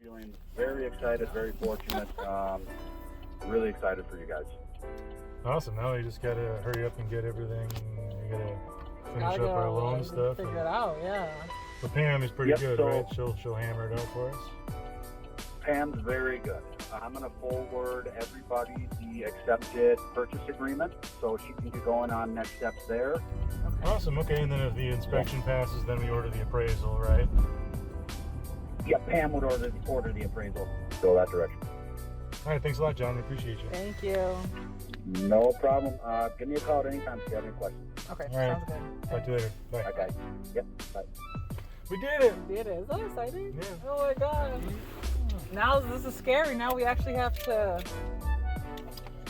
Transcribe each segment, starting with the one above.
Feeling very excited, very fortunate. Really excited for you guys. Awesome. Now we just gotta hurry up and get everything. We gotta finish up our loan stuff. Figure it out, yeah. But Pam is pretty good, so right? She'll hammer it out for us. Pam's very good. I'm going to forward everybody the accepted purchase agreement so she can get going on next steps there. Okay. Awesome. Okay, and then if the inspection passes, then we order the appraisal, right? Yeah, Pam would order the appraisal. Go that direction. All right. Thanks a lot, John. We appreciate you. Thank you. No problem. Give me a call at any time if you have any questions. Okay, All right. sounds good. Talk to you later. Bye. Okay. Yep. Bye. We did it. Did it? Is that exciting? Yeah. Oh my god. Now this is scary. Now we actually have to.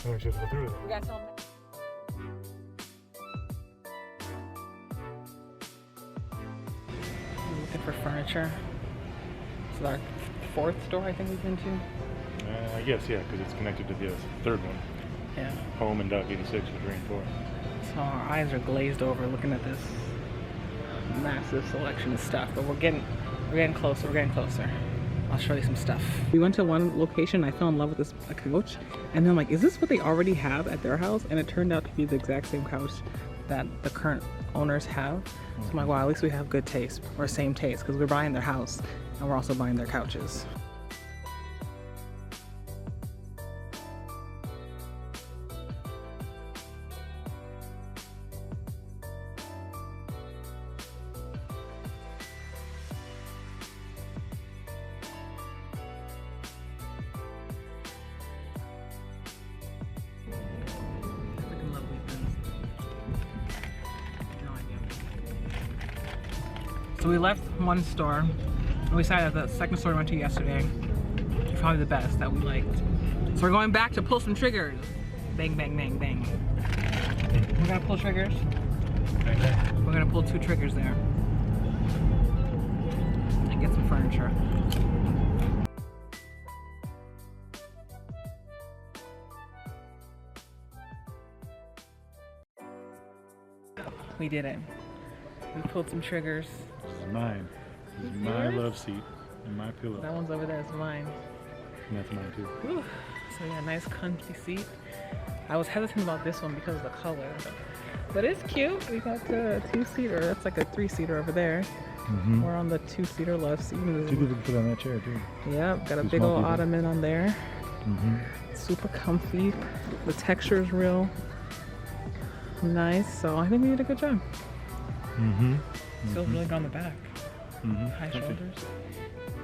Then we should go through it. We got some. Looking for furniture. This is our fourth store I think we've been to. I guess, yeah, because it's connected to the third one. Yeah. Home and Dock 86 with Drain 4. So our eyes are glazed over looking at this massive selection of stuff, but we're getting closer. We're getting closer. I'll show you some stuff. We went to one location. I fell in love with this couch, and then I'm like, is this what they already have at their house? And it turned out to be the exact same couch that the current owners have. So I'm like, wow, at least we have good taste, or same taste, because we're buying their house and we're also buying their couches. So we left one store, and we decided that the second store we went to yesterday was probably the best that we liked. So we're going back to pull some triggers. Bang, bang, bang, bang. We're gonna pull triggers. We're gonna pull 2 triggers there. And get some furniture. We did it. We pulled some triggers. This is mine. This is my love seat and my pillow. That one's over there, it's mine. And that's mine too. Whew. So yeah, nice comfy seat. I was hesitant about this one because of the color. But it's cute. We got the 2-seater. That's like a 3-seater over there. Mm-hmm. We're on the 2-seater love seat. 2 people can put on that chair too. Yep, got a 2 big small old people. ottoman on there. Mm-hmm. Super comfy. The texture is real nice. So I think we did a good job. Mm-hmm. Feels really good on the back. Mm-hmm. High shoulders.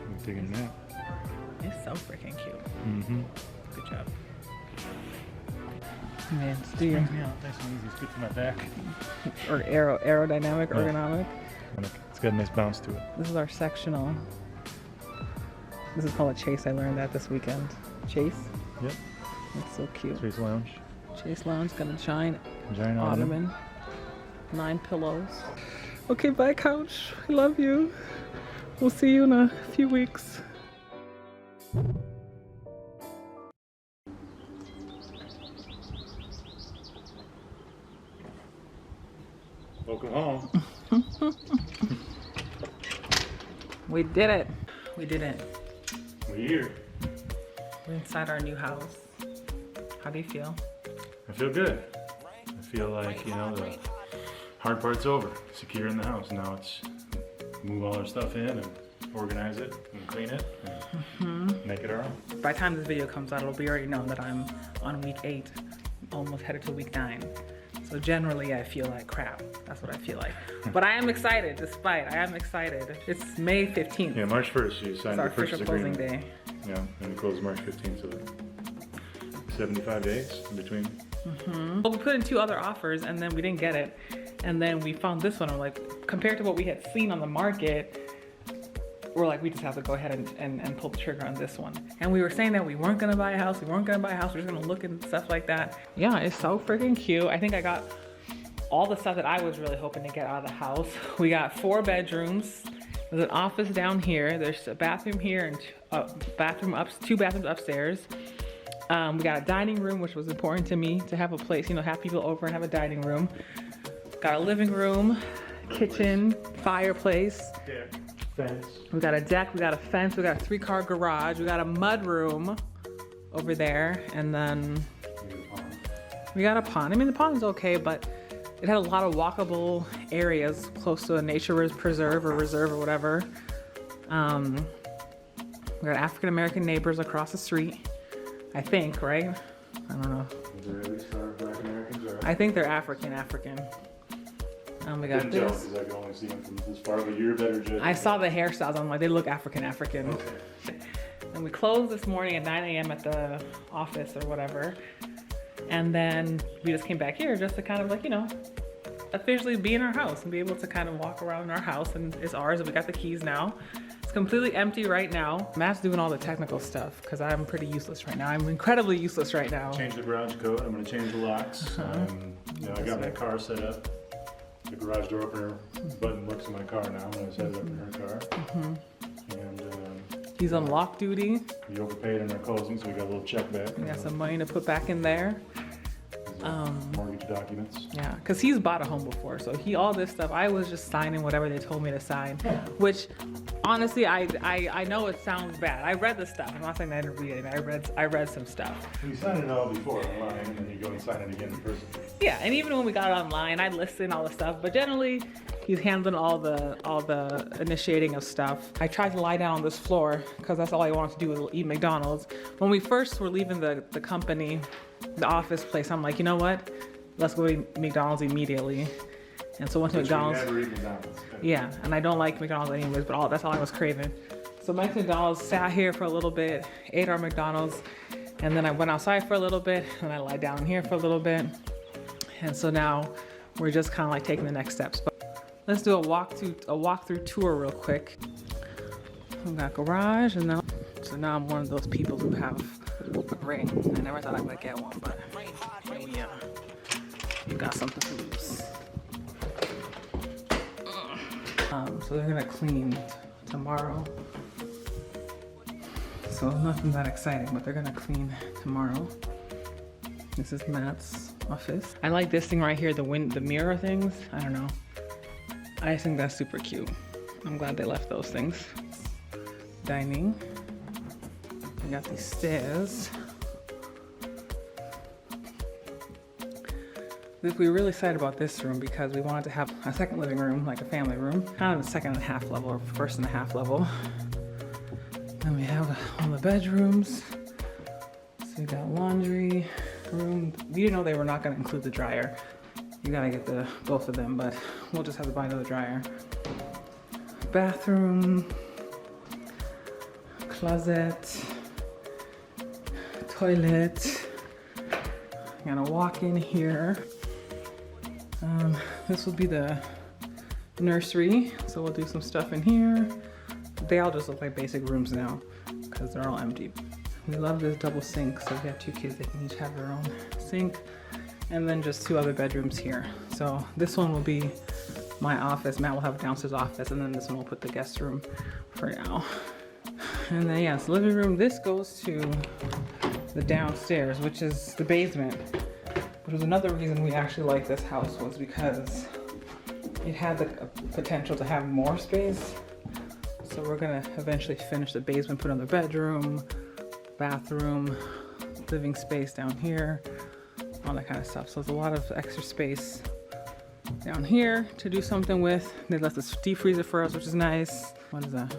I'm taking a nap. It's so freaking cute. Mm-hmm. Good job. Man, let's do your Brings me out nice and easy. It's good for my back. or aerodynamic, Yeah. ergonomic. It's got a nice bounce to it. This is our sectional. This is called a Chase. I learned that this weekend. Chase. Yep. It's so cute. Space lounge. Chase Lounge got a giant Giant ottoman. 9 pillows. Okay, bye couch. I love you. We'll see you in a few weeks. Welcome home. We did it. We did it. We're here. We're inside our new house. How do you feel? I feel good. I feel like, you know, the hard part's over. Secure in the house. Now it's move all our stuff in and organize it and clean it and make it our own. By the time this video comes out, it'll be already known that I'm on week 8, almost headed to week 9. So generally I feel like crap. That's what I feel like. But I am excited, I am excited. It's May 15th. Yeah, March 1st you It's signed our your purchase official closing agreement. day. Yeah, and we close March 15th, so 75 days in between. Well, we put in 2 other offers and then we didn't get it. And then we found this one. I'm like, compared to what we had seen on the market, we're like, we just have to go ahead and pull the trigger on this one. And we were saying that we weren't gonna buy a house, we're just gonna look and stuff like that. Yeah, it's so freaking cute. I think I got all the stuff that I was really hoping to get out of the house. We got 4 bedrooms. There's an office down here. There's a bathroom here and 2 bathrooms upstairs. We got a dining room, which was important to me to have a place, you know, have people over and have a dining room. Got a living room, kitchen, fireplace. Yeah. Fence. We got a deck, we got a fence, we got a 3-car garage, we got a mud room over there, and then we got a pond. I mean, the pond's okay, but it had a lot of walkable areas close to a nature preserve or reserve or whatever. We got African American neighbors across the street, I think, right? I don't know. There at least are Black Americans, or? I think they're African. We got Couldn't tell this. because I could only see them from this far, but you're a better judge. I saw the hairstyles. I'm like, they look African. Okay. And we closed this morning at 9 a.m. at the office or whatever. And then we just came back here just to kind of like, you know, officially be in our house and be able to kind of walk around our house, and it's ours and we got the keys now. It's completely empty right now. Matt's doing all the technical stuff because I'm pretty useless right now. I'm incredibly useless right now. Change the garage code. I'm going to change the locks. You know, I got my car set up. The garage door opener button works in my car now. I'm going to set it up in her car. And He's on lock duty. we overpaid in our closing, so we got a little check back. We got some money to put back in there. Mortgage documents. Yeah, because he's bought a home before, so all this stuff, I was just signing whatever they told me to sign, which honestly, I know it sounds bad. I read the stuff. I'm not saying I didn't read it. I read some stuff. We signed it all before online, and then you go and sign it again in person. Yeah, and even when we got it online, I listened all the stuff, but generally, he's handling all the initiating of stuff. I tried to lie down on this floor because that's all I wanted to do was eat McDonald's. When we first were leaving the company, the office place, I'm like, you know what? Let's go eat McDonald's immediately. And so went to McDonald's. You never eat McDonald's. Yeah, and I don't like McDonald's anyways, but that's all I was craving. So went to McDonald's, sat here for a little bit, ate our McDonald's, and then I went outside for a little bit, and I lied down here for a little bit. And so now we're just kind of like taking the next steps. But let's do a walkthrough tour real quick. We got garage, and so now I'm one of those people who have a ring. I never thought I would get one, but here we are. You got something to lose. So they're gonna clean tomorrow. So nothing that exciting, but they're gonna clean tomorrow. This is Matt's office. I like this thing right here, the mirror things. I don't know. I think that's super cute. I'm glad they left those things. Dining. We got these stairs. We were really excited about this room because we wanted to have a second living room, like a family room, kind of a second and a half level or first and a half level. Then we have all the bedrooms. So we got laundry room. We didn't know they were not going to include the dryer. You gotta get both of them, but we'll just have to buy another dryer. Bathroom, closet, toilet. I'm gonna walk in here. This will be the nursery, so we'll do some stuff in here. They all just look like basic rooms now because they're all empty. We love this double sink, so if you have 2 kids, they can each have their own sink. And then just 2 other bedrooms here. So this one will be my office. Matt will have a downstairs office, and then this one will put the guest room for now. And then yes, living room. This goes to the downstairs, which is the basement. Which was another reason we actually liked this house, was because it had the potential to have more space. So we're gonna eventually finish the basement, put another bedroom, bathroom, living space down here, all that kind of stuff. So there's a lot of extra space down here to do something with. They left this deep freezer for us, which is nice. What is that?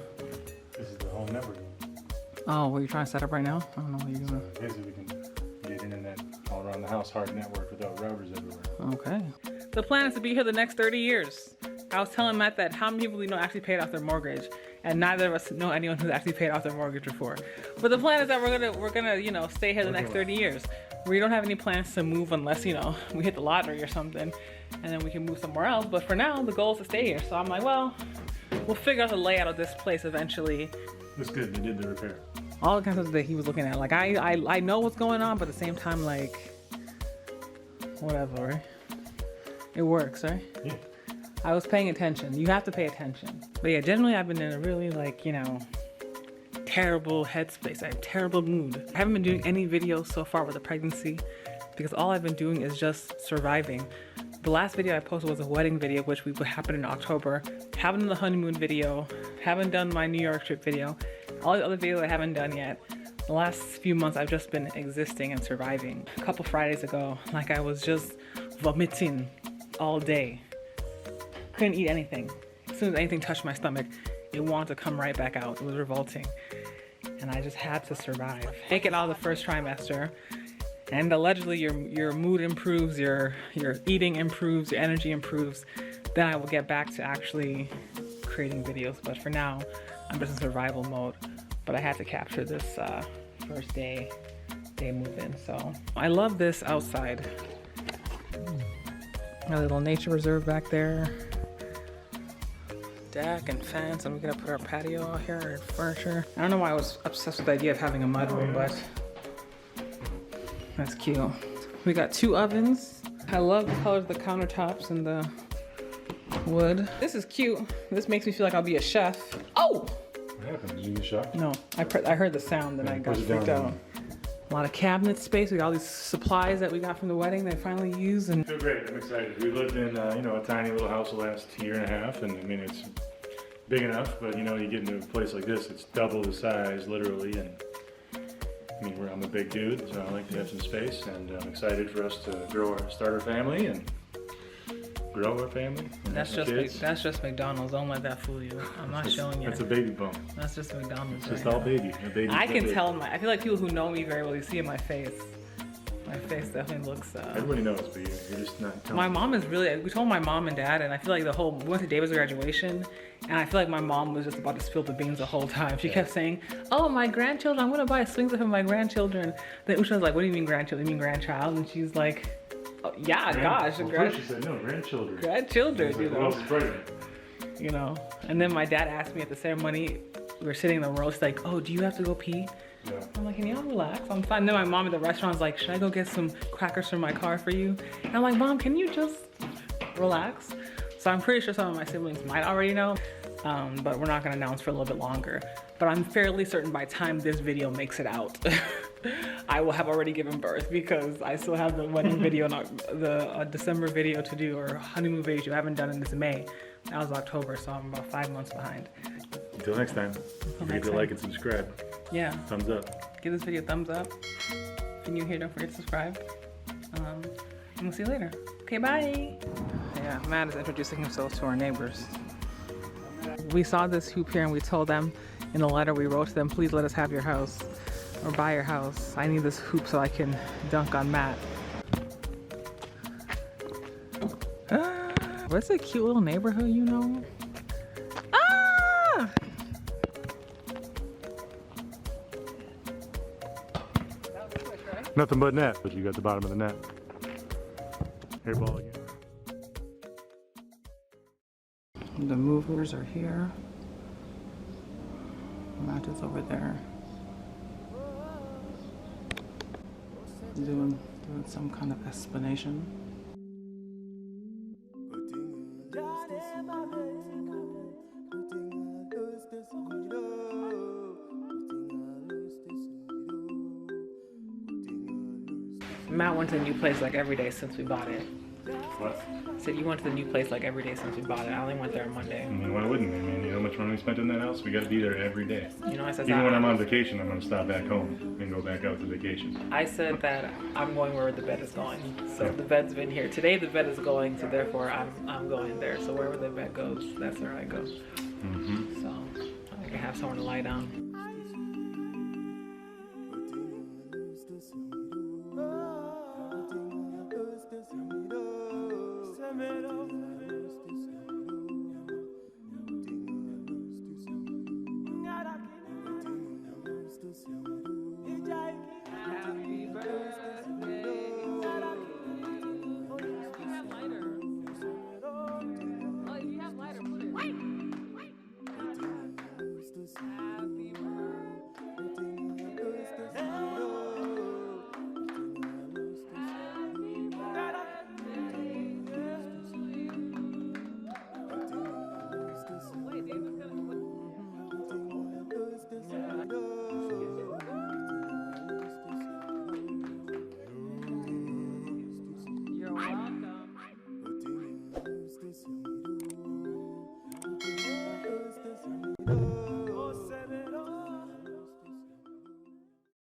This is the home network. Oh, what are you trying to set up right now? I don't know what you're doing. Basically, we can get internet all around the house, hard network without routers everywhere. Okay. The plan is to be here the next 30 years. I was telling Matt that how many people we know actually paid off their mortgage, and neither of us know anyone who's actually paid off their mortgage before. But the plan is that we're gonna stay here the next 30 years. We don't have any plans to move unless we hit the lottery or something, and then we can move somewhere else. But for now, the goal is to stay here. So I'm like, well, we'll figure out the layout of this place eventually. It's good. They did the repair. All the kinds of stuff that he was looking at. Like I know what's going on, but at the same time, like whatever. Right? It works, right? Yeah. I was paying attention. You have to pay attention. But yeah, generally I've been in a really terrible headspace. I have terrible mood. I haven't been doing any videos so far with the pregnancy because all I've been doing is just surviving. The last video I posted was a wedding video, which would happen in October, haven't done the honeymoon video, haven't done my New York trip video, all the other videos I haven't done yet. The last few months I've just been existing and surviving. A couple Fridays ago, like I was just vomiting all day. Couldn't eat anything. As soon as anything touched my stomach, it wanted to come right back out. It was revolting. And I just had to survive. Make it out of the first trimester. And allegedly your mood improves, your eating improves, your energy improves. Then I will get back to actually creating videos. But for now, I'm just in survival mode. But I had to capture this first day move in. So I love this outside. A little nature reserve back there. Deck and fence, and we're gonna put our patio out here and furniture. I don't know why I was obsessed with the idea of having a mudroom, but that's cute. We got 2 ovens. I love the colors of the countertops and the wood. This is cute. This makes me feel like I'll be a chef. Oh! What happened? Did you get shot? No, I heard the sound and I got freaked out. A lot of cabinet space. We got all these supplies that we got from the wedding that I finally used. And I feel great. I'm excited. We lived in a tiny little house the last year and a half, and I mean it's big enough, but you get into a place like this, it's double the size, literally. And I mean, I'm a big dude, so I like to have some space, and I'm excited for us to start our family and grow our family. That's just McDonald's. Don't let that fool you. I'm not showing you. That's a baby bump. That's just McDonald's. It's just all baby. I can tell I feel like people who know me very well, you see in my face. My face definitely looks. Everybody knows, but you're just not. My mom is really. We told my mom and dad, and I feel like we went to David's graduation, and I feel like my mom was just about to spill the beans the whole time. She kept saying, "Oh, my grandchildren! I'm gonna buy a swing set for my grandchildren." Then Usha was like, "What do you mean grandchildren? You mean grandchild?" And she's like, "Oh, yeah, gosh, first she said no, grandchildren." Grandchildren, like, who else is pregnant? And then my dad asked me at the ceremony. We were sitting in the row. She's like, "Oh, do you have to go pee?" Yeah. I'm like, "Can y'all relax? I'm fine." And then my mom at the restaurant's like, "Should I go get some crackers from my car for you?" And I'm like, "Mom, can you just relax?" So I'm pretty sure some of my siblings might already know, but we're not gonna announce for a little bit longer. But I'm fairly certain by the time this video makes it out, I will have already given birth, because I still have the wedding video, the December video to do, or honeymoon video which I haven't done in this May. That was October, so I'm about 5 months behind. Until next time, don't forget to like and subscribe. Yeah. Thumbs up. Give this video a thumbs up. If you're new here, don't forget to subscribe. And we'll see you later. Okay, bye. Yeah, Matt is introducing himself to our neighbors. We saw this hoop here and we told them in the letter we wrote to them, please let us have your house or buy your house. I need this hoop so I can dunk on Matt. What's a cute little neighborhood, Ah! Nothing but net, but you got the bottom of the net. Air ball again. The movers are here. Matt is over there. Doing some kind of explanation. Matt went to the new place like every day since we bought it. What? Said you went to the new place like every day since we bought it. I only went there on Monday. I mean, why wouldn't we? I mean, you know how much money we spent in that house? We got to be there every day. I said even when I'm on vacation, I'm going to stop back home and go back out to vacation. I said that I'm going where the bed is going. So the bed's been here. Today the bed is going, so therefore I'm going there. So wherever the bed goes, that's where I go. Mm-hmm. So I can have somewhere to lie down. Happy birthday. good.